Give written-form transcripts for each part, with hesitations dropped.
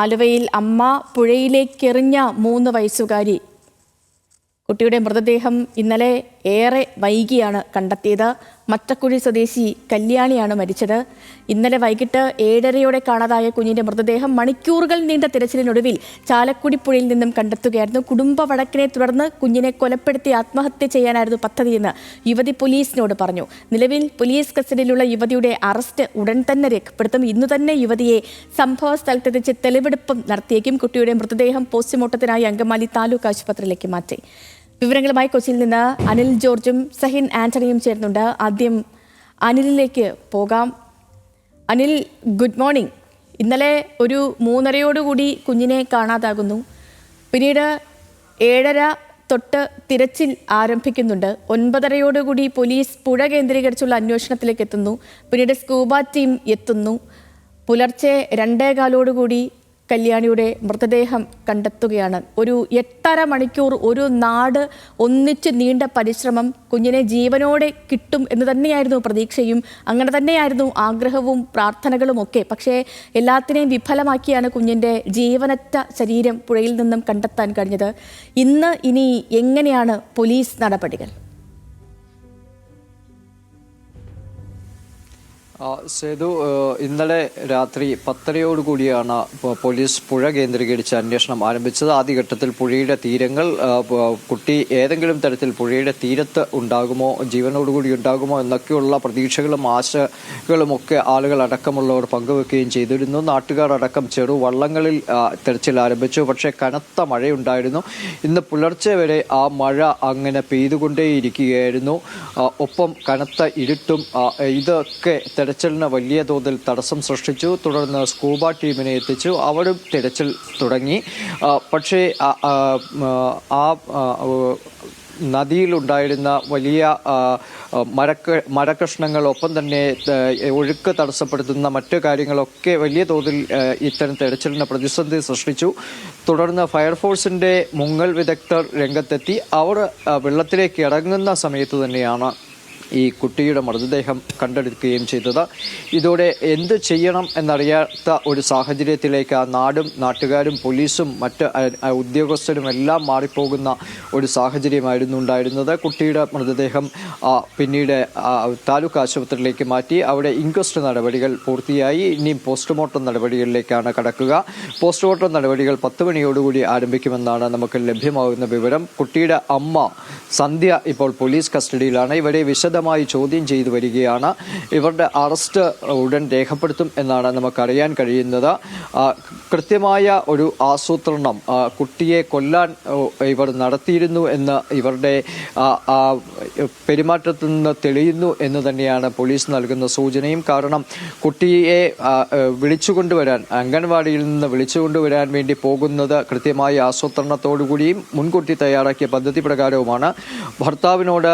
ആലുവയിൽ അമ്മ പുഴയിലേക്കെറിഞ്ഞ 3 വയസ്സുകാരി കുട്ടിയുടെ മൃതദേഹം ഇന്നലെ ഏറെ വൈകിയാണ് കണ്ടെത്തിയത്. മറ്റക്കുഴി സ്വദേശി കല്യാണിയാണ് മരിച്ചത്. ഇന്നലെ വൈകിട്ട് 7:30 കാണാതായ കുഞ്ഞിന്റെ മൃതദേഹം മണിക്കൂറുകൾ നീണ്ട തിരച്ചിലിനൊടുവിൽ ചാലക്കുടി പുഴയിൽ നിന്നും കണ്ടെത്തുകയായിരുന്നു. കുടുംബ വഴക്കിനെ തുടർന്ന് കുഞ്ഞിനെ കൊലപ്പെടുത്തി ആത്മഹത്യ ചെയ്യാനായിരുന്നു പദ്ധതിയെന്ന് യുവതി പോലീസിനോട് പറഞ്ഞു. നിലവിൽ പോലീസ് കസ്റ്റഡിയിലുള്ള യുവതിയുടെ അറസ്റ്റ് ഉടൻ തന്നെ രേഖപ്പെടുത്തും. ഇന്നു തന്നെ യുവതിയെ സംഭവ സ്ഥലത്തെത്തിച്ച് തെളിവെടുപ്പും നടത്തിയേക്കും. കുട്ടിയുടെ മൃതദേഹം പോസ്റ്റ്മോർട്ടത്തിനായി അങ്കമാലി താലൂക്ക് ആശുപത്രിയിലേക്ക് മാറ്റി. വിവരങ്ങളുമായി കൊച്ചിയിൽ നിന്ന് അനിൽ ജോർജും സഹിൻ ആന്റണിയും ചേർന്നുണ്ട്. ആദ്യം അനിലിലേക്ക് പോകാം. Anil, good morning. ഇന്നലെ ഒരു 3:30 കുഞ്ഞിനെ കാണാതാകുന്നു. പിന്നീട് 7:30 തൊട്ട് തിരച്ചിൽ ആരംഭിക്കുന്നുണ്ട്. 9:30 പോലീസ് പുഴ കേന്ദ്രീകരിച്ചുള്ള അന്വേഷണത്തിലേക്ക് എത്തുന്നു. പിന്നീട് സ്കൂബ ടീം എത്തുന്നു. പുലർച്ചെ 2:15 കല്യാണിയുടെ മൃതദേഹം കണ്ടെത്തുകയാണ്. ഒരു 8.5 മണിക്കൂർ ഒരു നാട് ഒന്നിച്ച് നീണ്ട പരിശ്രമം. കുഞ്ഞിനെ ജീവനോടെ കിട്ടും എന്ന് തന്നെയായിരുന്നു പ്രതീക്ഷയും, അങ്ങനെ തന്നെയായിരുന്നു ആഗ്രഹവും പ്രാർത്ഥനകളും ഒക്കെ. പക്ഷേ എല്ലാത്തിനെയും വിഫലമാക്കിയാണ് കുഞ്ഞിൻ്റെ ജീവനറ്റ ശരീരം പുഴയിൽ നിന്നും കണ്ടെത്താൻ കഴിഞ്ഞത്. ഇനി എങ്ങനെയാണ് പോലീസ് നടപടികൾ? സേതു, ഇന്നലെ രാത്രി 10:30 പോലീസ് പുഴ കേന്ദ്രീകരിച്ച് അന്വേഷണം ആരംഭിച്ചത്. ആദ്യഘട്ടത്തിൽ പുഴയുടെ തീരങ്ങൾ, കുട്ടി ഏതെങ്കിലും തരത്തിൽ പുഴയുടെ തീരത്ത് ഉണ്ടാകുമോ, ജീവനോടുകൂടി ഉണ്ടാകുമോ എന്നൊക്കെയുള്ള പ്രതീക്ഷകളും ആശകളും ഒക്കെ ആളുകൾ അടക്കമുള്ളവർ പങ്കുവെക്കുകയും ചെയ്തിരുന്നു. നാട്ടുകാർ അടക്കം ചെറുവള്ളങ്ങളിൽ തെരച്ചിൽ ആരംഭിച്ചു. പക്ഷേ കനത്ത മഴയുണ്ടായിരുന്നു. ഇന്ന് പുലർച്ചെ വരെ ആ മഴ അങ്ങനെ പെയ്തുകൊണ്ടേയിരിക്കുകയായിരുന്നു. ഒപ്പം കനത്ത ഇരുട്ടും ഇതൊക്കെ തെരച്ചിലിന് വലിയ തോതിൽ തടസ്സം സൃഷ്ടിച്ചു. തുടർന്ന് സ്കൂബ ടീമിനെ എത്തിച്ചു. അവരും തിരച്ചിൽ തുടങ്ങി. പക്ഷേ ആ നദിയിലുണ്ടായിരുന്ന വലിയ മരക്കഷ്ണങ്ങൾ, ഒപ്പം തന്നെ ഒഴുക്ക് തടസ്സപ്പെടുത്തുന്ന മറ്റു കാര്യങ്ങളൊക്കെ വലിയ തോതിൽ ഇത്തരം തെരച്ചിലിന് പ്രതിസന്ധി സൃഷ്ടിച്ചു. തുടർന്ന് ഫയർഫോഴ്സിന്റെ മുങ്ങൽ വിദഗ്ധർ രംഗത്തെത്തി. അവർ വെള്ളത്തിലേക്ക് ഇറങ്ങുന്ന സമയത്ത് തന്നെയാണ് ഈ കുട്ടിയുടെ മൃതദേഹം കണ്ടെടുക്കുകയും ചെയ്തത്. ഇതോടെ എന്ത് ചെയ്യണം എന്നറിയാത്ത ഒരു സാഹചര്യത്തിലേക്ക് ആ നാടും നാട്ടുകാരും പോലീസും മറ്റ് ഉദ്യോഗസ്ഥരും എല്ലാം മാറിപ്പോകുന്ന ഒരു സാഹചര്യമായിരുന്നു ഉണ്ടായിരുന്നത്. കുട്ടിയുടെ മൃതദേഹം പിന്നീട് താലൂക്ക് ആശുപത്രിയിലേക്ക് മാറ്റി. അവിടെ ഇൻക്വസ്റ്റ് നടപടികൾ പൂർത്തിയായി. ഇനിയും പോസ്റ്റ്മോർട്ടം നടപടികളിലേക്കാണ് കടക്കുക. പോസ്റ്റ്മോർട്ടം നടപടികൾ 10 മണിയോടുകൂടി ആരംഭിക്കുമെന്നാണ് നമുക്ക് ലഭ്യമാകുന്ന വിവരം. കുട്ടിയുടെ അമ്മ സന്ധ്യ ഇപ്പോൾ പോലീസ് കസ്റ്റഡിയിലാണ്. ഇവരെ വിശദമായി ചോദ്യം ചെയ്തു വരികയാണ്. ഇവരുടെ അറസ്റ്റ് ഉടൻ രേഖപ്പെടുത്തും എന്നാണ് നമുക്കറിയാൻ കഴിയുന്നത്. കൃത്യമായ ഒരു ആസൂത്രണം കുട്ടിയെ കൊല്ലാൻ ഇവർ നടത്തിയിരുന്നു എന്ന് ഇവരുടെ പെരുമാറ്റത്തിൽ നിന്ന് തെളിയുന്നു എന്ന് തന്നെയാണ് പോലീസ് നൽകുന്ന സൂചനയും. കാരണം കുട്ടിയെ വിളിച്ചുകൊണ്ടുവരാൻ, അംഗൻവാടിയിൽ നിന്ന് വിളിച്ചുകൊണ്ടുവരാൻ വേണ്ടി പോകുന്നത് കൃത്യമായ ആസൂത്രണത്തോടുകൂടിയും മുൻകൂട്ടി തയ്യാറാക്കിയ പദ്ധതി പ്രകാരവുമാണ്. ഭർത്താവിനോട്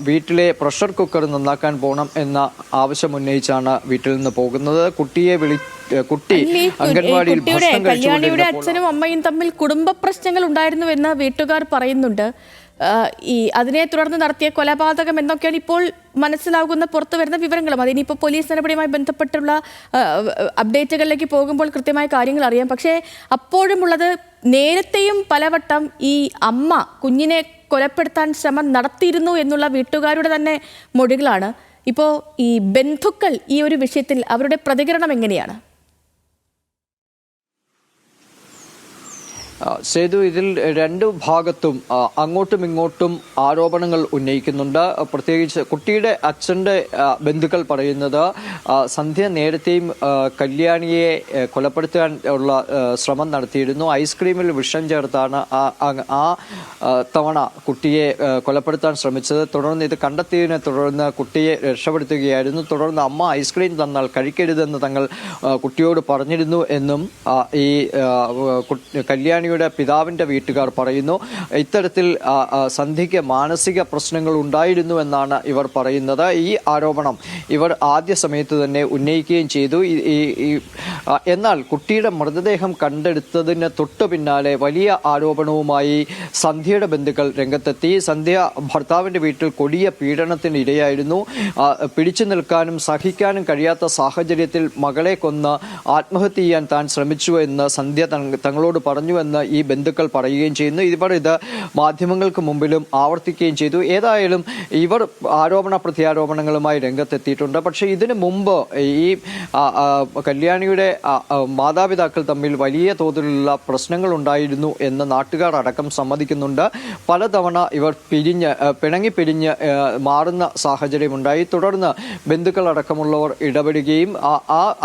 വീട്ടിലെ പ്രഷർ കുക്കർ നന്നാക്കാൻ പോകണം എന്ന ആവശ്യം ഉന്നയിച്ചാണ് വീട്ടിൽ നിന്ന് പോകുന്നത്. കുട്ടി അംഗൻവാടിയിൽ കല്യാണിയുടെ അച്ഛനും അമ്മയും തമ്മിൽ കുടുംബ പ്രശ്നങ്ങൾ ഉണ്ടായിരുന്നുവെന്ന് വീട്ടുകാർ പറയുന്നുണ്ട്. അതിനെ തുടർന്ന് നടത്തിയ കൊലപാതകം എന്നൊക്കെയാണ് ഇപ്പോൾ മനസ്സിലാകുന്ന പുറത്തു വരുന്ന വിവരങ്ങളും. അതിനിപ്പോൾ പോലീസ് നടപടിയുമായി ബന്ധപ്പെട്ടുള്ള അപ്ഡേറ്റുകളിലേക്ക് പോകുമ്പോൾ കൃത്യമായ കാര്യങ്ങൾ അറിയാം. പക്ഷേ അപ്പോഴുമുള്ളത്, നേരത്തെയും പലവട്ടം ഈ അമ്മ കുഞ്ഞിനെ കൊലപ്പെടുത്താൻ ശ്രമം നടത്തിയിരുന്നു എന്നുള്ള വീട്ടുകാരുടെ തന്നെ മൊഴികളാണ്. ഇപ്പോൾ ഈ ബന്ധുക്കൾ ഈ ഒരു വിഷയത്തിൽ അവരുടെ പ്രതികരണം എങ്ങനെയാണ്? സേതു, ഇതിൽ രണ്ടു ഭാഗത്തും അങ്ങോട്ടും ഇങ്ങോട്ടും ആരോപണങ്ങൾ ഉന്നയിക്കുന്നുണ്ട്. പ്രത്യേകിച്ച് കുട്ടിയുടെ അച്ഛൻ്റെ ബന്ധുക്കൾ പറയുന്നത് സന്ധ്യ നേരത്തെയും കല്യാണിയെ കൊലപ്പെടുത്താൻ ഉള്ള ശ്രമം നടത്തിയിരുന്നു. ഐസ്ക്രീമിൽ വിഷം ചേർത്താണ് ആ തവണ കുട്ടിയെ കൊലപ്പെടുത്താൻ ശ്രമിച്ചത്. തുടർന്ന് ഇത് കണ്ടെത്തിയതിനെ തുടർന്ന് കുട്ടിയെ രക്ഷപ്പെടുത്തുകയായിരുന്നു. തുടർന്ന് അമ്മ ഐസ്ക്രീം തന്നാൽ കഴിക്കരുതെന്ന് തങ്ങൾ കുട്ടിയോട് പറഞ്ഞിരുന്നു എന്നും ഈ കല്യാണിയുടെ കല്യാണിയുടെ പിതാവിന്റെ വീട്ടുകാർ പറയുന്നു. ഇത്തരത്തിൽ സന്ധ്യയ്ക്ക് മാനസിക പ്രശ്നങ്ങൾ ഉണ്ടായിരുന്നു എന്നാണ് ഇവർ പറയുന്നത്. ഈ ആരോപണം ഇവർ ആദ്യ സമയത്ത് തന്നെ ഉന്നയിക്കുകയും ചെയ്തു. എന്നാൽ കുട്ടിയുടെ മൃതദേഹം കണ്ടെടുത്തതിന് തൊട്ടു പിന്നാലെ വലിയ ആരോപണവുമായി സന്ധ്യയുടെ ബന്ധുക്കൾ രംഗത്തെത്തി. സന്ധ്യ ഭർത്താവിന്റെ വീട്ടിൽ കൊടിയ പീഡനത്തിന് ഇരയായിരുന്നു. പിടിച്ചു നിൽക്കാനും സഹിക്കാനും കഴിയാത്ത സാഹചര്യത്തിൽ മകളെ കൊന്ന് ആത്മഹത്യ ചെയ്യാൻ താൻ ശ്രമിച്ചു എന്ന് സന്ധ്യ തങ്ങളോട് പറഞ്ഞുവെന്ന് ഈ ബന്ധുക്കൾ പറയുകയും ചെയ്യുന്നു. ഇവർ ഇത് മാധ്യമങ്ങൾക്ക് മുമ്പിലും ആവർത്തിക്കുകയും ചെയ്തു. ഏതായാലും ഇവർ ആരോപണ പ്രത്യാരോപണങ്ങളുമായി രംഗത്തെത്തിയിട്ടുണ്ട്. പക്ഷേ ഇതിനു മുമ്പ് ഈ കല്യാണിയുടെ മാതാപിതാക്കൾ തമ്മിൽ വലിയ തോതിലുള്ള പ്രശ്നങ്ങൾ ഉണ്ടായിരുന്നു എന്ന് നാട്ടുകാർ അടക്കം സമ്മതിക്കുന്നുണ്ട്. പലതവണ ഇവർ പിണങ്ങി മാറുന്ന സാഹചര്യമുണ്ടായി. തുടർന്ന് ബന്ധുക്കൾ അടക്കമുള്ളവർ ഇടപെടുകയും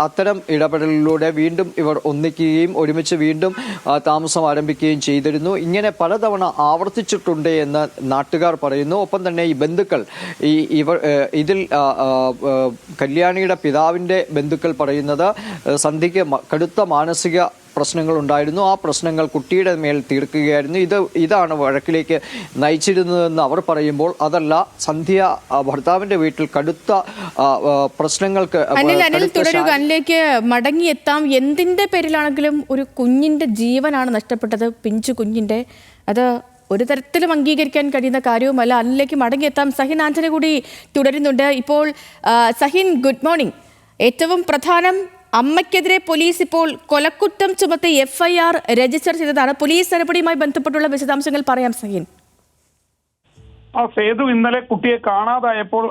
അത്തരം ഇടപെടലിലൂടെ വീണ്ടും ഇവർ ഒന്നിക്കുകയും ഒരുമിച്ച് വീണ്ടും താമസം ആരംഭിക്കുകയും ചെയ്തിരുന്നു. ഇങ്ങനെ പലതവണ ആവർത്തിച്ചിട്ടുണ്ട് എന്ന് നാട്ടുകാർ പറയുന്നു. ഒപ്പം തന്നെ ഈ ബന്ധുക്കൾ ഇതിൽ കല്യാണിയുടെ പിതാവിന്റെ ബന്ധുക്കൾ പറയുന്നത് സന്ധ്യയ്ക്ക് കടുത്ത മാനസിക പ്രശ്നങ്ങൾ ഉണ്ടായിരുന്നു. ആ പ്രശ്നങ്ങൾ കുട്ടിയുടെ മേൽ തീർക്കുകയായിരുന്നു. ഇതാണ് വഴക്കിലേക്ക് നയിച്ചിരുന്നതെന്ന് അവർ പറയുമ്പോൾ അതല്ല, സന്ധ്യ ഭർത്താവിന്റെ വീട്ടിൽ കടുത്ത പ്രശ്നങ്ങൾക്ക് അനിലേക്ക് മടങ്ങിയെത്താം. എന്തിന്റെ പേരിലാണെങ്കിലും ഒരു കുഞ്ഞിന്റെ ജീവനാണ് നഷ്ടപ്പെട്ടത്, പിഞ്ചു കുഞ്ഞിന്റെ. അത് ഒരു തരത്തിലും അംഗീകരിക്കാൻ കഴിയുന്ന കാര്യവുമല്ല. അനിലേക്ക് മടങ്ങിയെത്താം. സഹിൻ ആന്റണി കൂടി തുടരുന്നുണ്ട്. ഇപ്പോൾ സഹിൻ, ഗുഡ് മോർണിംഗ്. ഏറ്റവും പ്രധാനം, അമ്മയ്ക്കെതിരെ പോലീസ് ഇപ്പോൾ കൊലക്കുറ്റം ചുമത്തി FIR രജിസ്റ്റർ ചെയ്തതാണ്. പോലീസ് നടപടിയുമായി ബന്ധപ്പെട്ടുള്ള വിശദാംശങ്ങൾ പറയാം സഹിൻ. സേതു ഇന്നലെ കുട്ടിയെ കാണാതായപ്പോൾ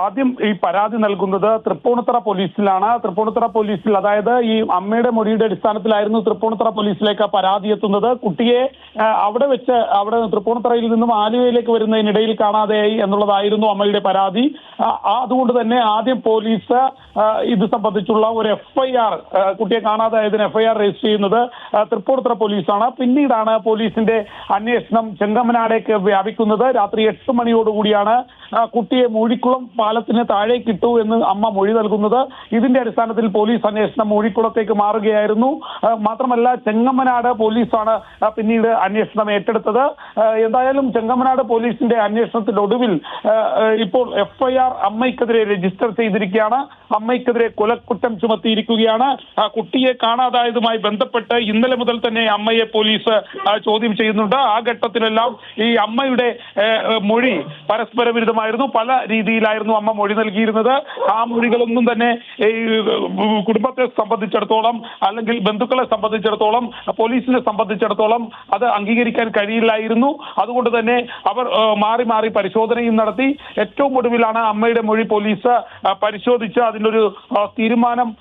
ആദ്യം ഈ പരാതി നൽകുന്നത് തൃപ്പൂണിത്തുറ പോലീസിലാണ്. തൃപ്പൂണിത്തുറ പോലീസിൽ, അതായത് ഈ അമ്മയുടെ മൊഴിയുടെ അടിസ്ഥാനത്തിലായിരുന്നു തൃപ്പൂണിത്തുറ പോലീസിലേക്ക് പരാതി എത്തുന്നത്. കുട്ടിയെ അവിടെ തൃപ്പൂണിത്തുറയിൽ നിന്നും ആലുവയിലേക്ക് വരുന്നതിനിടയിൽ കാണാതെയായി എന്നുള്ളതായിരുന്നു അമ്മയുടെ പരാതി. അതുകൊണ്ട് തന്നെ ആദ്യം പോലീസ് ഇത് സംബന്ധിച്ചുള്ള ഒരു FIR, കുട്ടിയെ കാണാതായതിന് FIR രജിസ്റ്റർ ചെയ്യുന്നത് തൃപ്പൂണിത്തുറ പോലീസാണ്. പിന്നീടാണ് പോലീസിന്റെ അന്വേഷണം ചെങ്ങമനാടേക്ക് വ്യാപിക്കുന്നത്. രാത്രി 8 മണിയോടുകൂടിയാണ് കുട്ടിയെ മൂഴിക്കുളം പാലത്തിന് താഴേക്കിട്ടു എന്ന് അമ്മ മൊഴി നൽകുന്നത്. ഇതിന്റെ അടിസ്ഥാനത്തിൽ പോലീസ് അന്വേഷണം മൂഴിക്കുളത്തേക്ക് മാറുകയായിരുന്നു. മാത്രമല്ല, ചെങ്ങമനാട് പോലീസാണ് പിന്നീട് അന്വേഷണം ഏറ്റെടുത്തത്. എന്തായാലും ചെങ്ങമനാട് പോലീസിന്റെ അന്വേഷണത്തിനൊടുവിൽ ഇപ്പോൾ FIR അമ്മയ്ക്കെതിരെ രജിസ്റ്റർ ചെയ്തിരിക്കുകയാണ്. അമ്മയ്ക്കെതിരെ കൊലക്കുറ്റം ചുമത്തിയിരിക്കുകയാണ്. കുട്ടിയെ കാണാതായതുമായി ബന്ധപ്പെട്ട് ഇന്നലെ മുതൽ തന്നെ അമ്മയെ പോലീസ് ചോദ്യം ചെയ്യുന്നുണ്ട്. ആ ഘട്ടത്തിലെല്ലാം ഈ അമ്മയുടെ മൊഴി പരസ്പര വിരുദ്ധമായിരുന്നു. പല രീതിയിലായിരുന്നു അമ്മ മൊഴി നൽകിയിരുന്നത്. ആ മൊഴികളൊന്നും തന്നെ കുടുംബത്തെ സംബന്ധിച്ചിടത്തോളം, അല്ലെങ്കിൽ ബന്ധുക്കളെ സംബന്ധിച്ചിടത്തോളം, പോലീസിനെ സംബന്ധിച്ചിടത്തോളം അത് അംഗീകരിക്കാൻ കഴിയില്ലായിരുന്നു. അതുകൊണ്ട് തന്നെ അവർ മാറി മാറി പരിശോധനയും നടത്തി. ഏറ്റവും ഒടുവിലാണ് അമ്മയുടെ മൊഴി പോലീസ് പരിശോധിച്ച് അതിനൊരു തീരുമാനം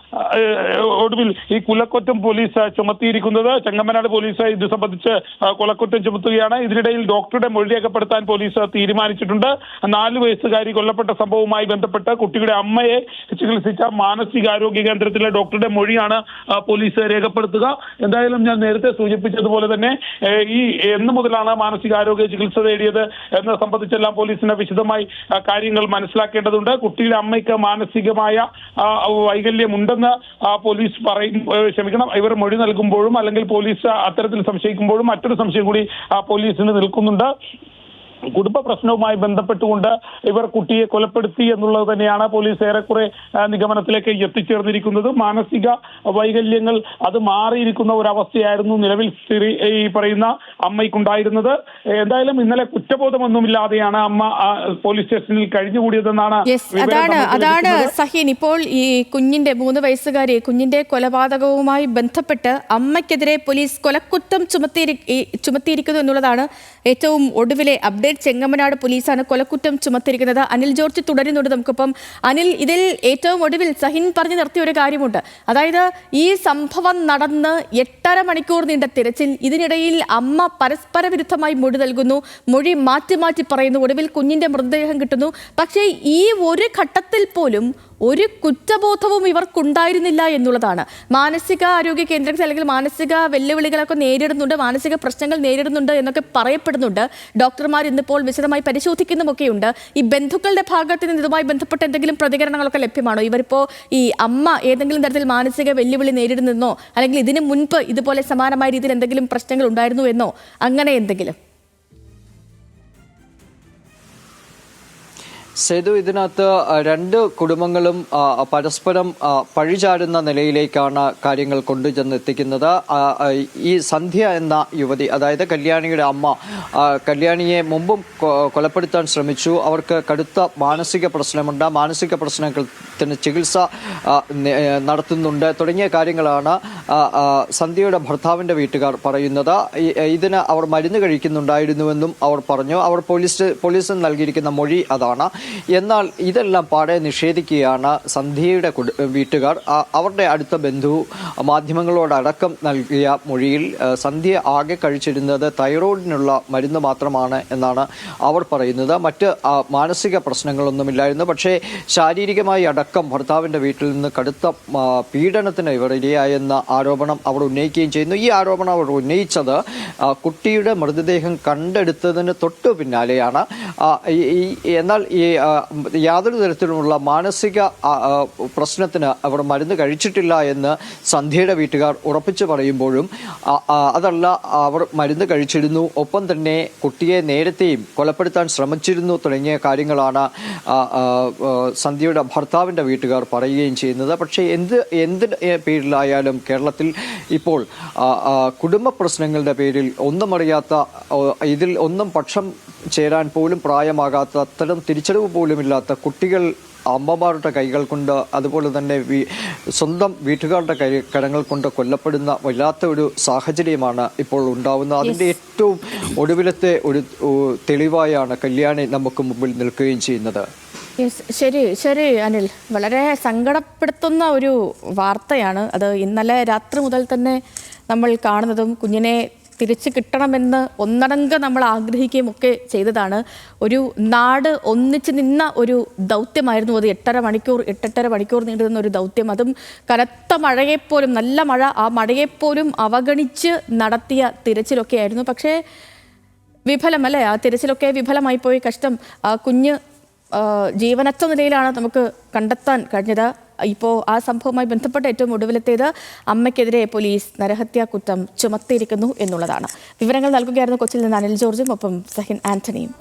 ഒടുവിൽ ഈ കൊലക്കുറ്റം പോലീസ് ചുമത്തിയിരിക്കുന്നത്. ചെങ്ങമനാട് പോലീസ് ഇത് സംബന്ധിച്ച് കൊലക്കുറ്റം ചുമത്തുകയാണ്. ഇതിനിടയിൽ ഡോക്ടറുടെ മൊഴി രേഖപ്പെടുത്താൻ പോലീസ് തീരുമാനിച്ചിട്ടുണ്ട്. 4 വയസ്സുകാരി കൊല്ലപ്പെട്ട സംഭവവുമായി ബന്ധപ്പെട്ട് കുട്ടിയുടെ അമ്മയെ ചികിത്സിച്ച മാനസികാരോഗ്യ കേന്ദ്രത്തിലെ ഡോക്ടറുടെ മൊഴിയാണ് പോലീസ് രേഖപ്പെടുത്തുക. എന്തായാലും ഞാൻ നേരത്തെ സൂചിപ്പിച്ചതുപോലെ തന്നെ ഈ എന്ന് മുതലാണ് മാനസികാരോഗ്യ ചികിത്സ തേടിയത് എന്നത് സംബന്ധിച്ചെല്ലാം പോലീസിന് വിശദമായി കാര്യങ്ങൾ മനസ്സിലാക്കേണ്ടതുണ്ട്. കുട്ടിയുടെ അമ്മയ്ക്ക് മാനസികമായ വൈകല്യമുണ്ടെന്ന് പോലീസ് ഇവർ മൊഴി നൽകുമ്പോഴും, അല്ലെങ്കിൽ പോലീസ് അത്തരത്തിൽ സംശയിക്കുമ്പോഴും മറ്റൊരു സംശയം കൂടി പോലീസിന് നിൽക്കുന്നുണ്ട്. കുടുംബ പ്രശ്നവുമായി ബന്ധപ്പെട്ടുകൊണ്ട് ഇവർ കുട്ടിയെ കൊലപ്പെടുത്തി എന്നുള്ളത് തന്നെയാണ് പോലീസ് ഏറെക്കുറെ നിഗമനത്തിലേക്ക് എത്തിച്ചേർന്നിരിക്കുന്നത്. മാനസിക വൈകല്യങ്ങൾ അത് മാറിയിരിക്കുന്ന ഒരവസ്ഥയായിരുന്നു നിലവിൽ ഈ പറയുന്ന അമ്മയ്ക്കുണ്ടായിരുന്നത്. എന്തായാലും ഇന്നലെ കുറ്റബോധമൊന്നുമില്ലാതെയാണ് അമ്മ പോലീസ് സ്റ്റേഷനിൽ കഴിഞ്ഞുകൂടിയതെന്നാണ്. അതാണ് സഹീൻ. ഇപ്പോൾ ഈ കുഞ്ഞിന്റെ 3 വയസ്സുകാരി കുഞ്ഞിന്റെ കൊലപാതകവുമായി ബന്ധപ്പെട്ട് അമ്മയ്ക്കെതിരെ പോലീസ് കൊലക്കുറ്റം ചുമത്തിയിരിക്കുന്നു എന്നുള്ളതാണ് ഏറ്റവും ഒടുവിലെ അപ്ഡേറ്റ്. ചെങ്ങമനാട് പോലീസാണ് കൊലക്കുറ്റം ചുമത്തിയിരിക്കുന്നത്. അനിൽ ജോർജ് തുടരുന്നുണ്ട് നമുക്കിപ്പം. അനിൽ, ഇതിൽ ഏറ്റവും ഒടുവിൽ സഹിൻ പറഞ്ഞു നിർത്തിയ ഒരു കാര്യമുണ്ട്. അതായത് ഈ സംഭവം നടന്ന് 8.5 മണിക്കൂർ നീണ്ട തിരച്ചിൽ, ഇതിനിടയിൽ അമ്മ പരസ്പര വിരുദ്ധമായി മൊഴി നൽകുന്നു, മൊഴി മാറ്റി മാറ്റി പറയുന്നു, ഒടുവിൽ കുഞ്ഞിന്റെ മൃതദേഹം കിട്ടുന്നു. പക്ഷേ ഈ ഒരു ഘട്ടത്തിൽ പോലും ഒരു കുറ്റബോധവും ഇവർക്കുണ്ടായിരുന്നില്ല എന്നുള്ളതാണ്. മാനസിക ആരോഗ്യ കേന്ദ്രത്തിൽ അല്ലെങ്കിൽ മാനസിക വെല്ലുവിളികളൊക്കെ നേരിടുന്നുണ്ട്, മാനസിക പ്രശ്നങ്ങൾ നേരിടുന്നുണ്ട് എന്നൊക്കെ പറയപ്പെടുന്നുണ്ട്. ഡോക്ടർമാർ ഇന്നിപ്പോൾ വിശദമായി പരിശോധിക്കുന്നുമൊക്കെയുണ്ട്. ഈ ബന്ധുക്കളുടെ ഭാഗത്ത് നിന്ന് ഇതുമായി ബന്ധപ്പെട്ട എന്തെങ്കിലും പ്രതികരണങ്ങളൊക്കെ ലഭ്യമാണോ? ഇവരിപ്പോൾ ഈ അമ്മ ഏതെങ്കിലും തരത്തിൽ മാനസിക വെല്ലുവിളി നേരിടുന്നെന്നോ അല്ലെങ്കിൽ ഇതിനു മുൻപ് ഇതുപോലെ സമാനമായ രീതിയിൽ എന്തെങ്കിലും പ്രശ്നങ്ങൾ ഉണ്ടായിരുന്നു എന്നോ അങ്ങനെ എന്തെങ്കിലും? സേതു, ഇതിനകത്ത് രണ്ട് കുടുംബങ്ങളും പരസ്പരം പഴിചാരുന്ന നിലയിലേക്കാണ് കാര്യങ്ങൾ കൊണ്ടുചെന്നെത്തിക്കുന്നത്. ഈ സന്ധ്യ എന്ന യുവതി, അതായത് കല്യാണിയുടെ അമ്മ, കല്യാണിയെ മുമ്പും കൊലപ്പെടുത്താൻ ശ്രമിച്ചു. അവർക്ക് കടുത്ത മാനസിക പ്രശ്നമുണ്ട്, മാനസിക പ്രശ്നത്തിന് ചികിത്സ നടത്തുന്നുണ്ട് തുടങ്ങിയ കാര്യങ്ങളാണ് സന്ധ്യയുടെ ഭർത്താവിൻ്റെ വീട്ടുകാർ പറയുന്നത്. ഇതിന് അവർ മരുന്ന് കഴിക്കുന്നുണ്ടായിരുന്നുവെന്നും അവർ പറഞ്ഞു. അവർ പോലീസിന് നൽകിയിരിക്കുന്ന മൊഴി അതാണ്. എന്നാൽ ഇതെല്ലാം പാടെ നിഷേധിക്കുകയാണ് സന്ധ്യയുടെ വീട്ടുകാർ. അവരുടെ അടുത്ത ബന്ധു മാധ്യമങ്ങളോടടക്കം നൽകിയ മൊഴിയിൽ സന്ധ്യ ആകെ കഴിച്ചിരുന്നത് തൈറോയിഡിനുള്ള മരുന്ന് മാത്രമാണ് എന്നാണ് അവർ പറയുന്നത്. മറ്റ് മാനസിക പ്രശ്നങ്ങളൊന്നുമില്ലായിരുന്നു. പക്ഷേ ശാരീരികമായി അടക്കം ഭർത്താവിൻ്റെ വീട്ടിൽ നിന്ന് കടുത്ത പീഡനത്തിന് ഇവർ ഇരയായെന്ന ആരോപണം അവർ ഉന്നയിക്കുകയും ചെയ്യുന്നു. ഈ ആരോപണം അവർ ഉന്നയിച്ചത് കുട്ടിയുടെ മൃതദേഹം കണ്ടെടുത്തതിന് തൊട്ടു പിന്നാലെയാണ്. എന്നാൽ ഈ യാതൊരു തരത്തിലുമുള്ള മാനസിക പ്രശ്നത്തിന് അവർ മരുന്ന് കഴിച്ചിട്ടില്ല എന്ന് സന്ധ്യയുടെ വീട്ടുകാർ ഉറപ്പിച്ചു പറയുമ്പോഴും അതല്ല, അവർ മരുന്ന് കഴിച്ചിരുന്നു, ഒപ്പം തന്നെ കുട്ടിയെ നേരത്തെയും കൊലപ്പെടുത്താൻ ശ്രമിച്ചിരുന്നു തുടങ്ങിയ കാര്യങ്ങളാണ് സന്ധ്യയുടെ ഭർത്താവിൻ്റെ വീട്ടുകാർ പറയുകയും ചെയ്യുന്നത്. പക്ഷേ എന്ത് പേരിലായാലും കേരളത്തിൽ ഇപ്പോൾ കുടുംബ പ്രശ്നങ്ങളുടെ പേരിൽ ഒന്നുമറിയാത്ത, ഇതിൽ ഒന്നും പക്ഷം ചേരാൻ പോലും പ്രായമാകാത്ത, അത്തരം തിരിച്ചറിവ് പോലുമില്ലാത്ത കുട്ടികൾ അമ്മമാരുടെ കൈകൾ കൊണ്ട്, അതുപോലെ തന്നെ സ്വന്തം വീട്ടുകാരുടെ കരങ്ങൾ കൊണ്ട് കൊല്ലപ്പെടുന്ന വല്ലാത്ത ഒരു സാഹചര്യമാണ് ഇപ്പോൾ ഉണ്ടാവുന്നത്. അതിൻ്റെ ഏറ്റവും ഒടുവിലത്തെ ഒരു തെളിവായാണ് കല്യാണി നമുക്ക് മുമ്പിൽ നിൽക്കുകയും ചെയ്യുന്നത്. ശരി അനിൽ, വളരെ സങ്കടപ്പെടുത്തുന്ന ഒരു വാർത്തയാണ് അത്. ഇന്നലെ രാത്രി മുതൽ തന്നെ നമ്മൾ കാണുന്നതും കുഞ്ഞിനെ തിരിച്ചു കിട്ടണമെന്ന് ഒന്നടങ്ക നമ്മൾ ആഗ്രഹിക്കുകയും ഒക്കെ ചെയ്തതാണ്. ഒരു നാട് ഒന്നിച്ച് നിന്ന ഒരു ദൗത്യമായിരുന്നു അത്. 8.5 മണിക്കൂർ നീണ്ടു നിന്ന ഒരു ദൗത്യം. അതും കനത്ത മഴയെപ്പോലും, നല്ല മഴ, ആ മഴയെപ്പോലും അവഗണിച്ച് നടത്തിയ തിരച്ചിലൊക്കെ ആയിരുന്നു. പക്ഷേ വിഫലമല്ലേ, ആ തിരച്ചിലൊക്കെ വിഫലമായി പോയി. കഷ്ടം. ആ കുഞ്ഞ് ജീവനറ്റ നിലയിലാണ് നമുക്ക് കണ്ടെത്താൻ കഴിഞ്ഞത്. ഇപ്പോൾ ആ സംഭവവുമായി ബന്ധപ്പെട്ട ഏറ്റവും ഒടുവിലത്തേത് അമ്മയ്ക്കെതിരെ പോലീസ് നരഹത്യാ കുറ്റം ചുമത്തിയിരിക്കുന്നു എന്നുള്ളതാണ്. വിവരങ്ങൾ നൽകുകയായിരുന്നു കൊച്ചിയിൽ നിന്ന് അനിൽ ജോർജും ഒപ്പം സഹിൻ ആന്റണിയും.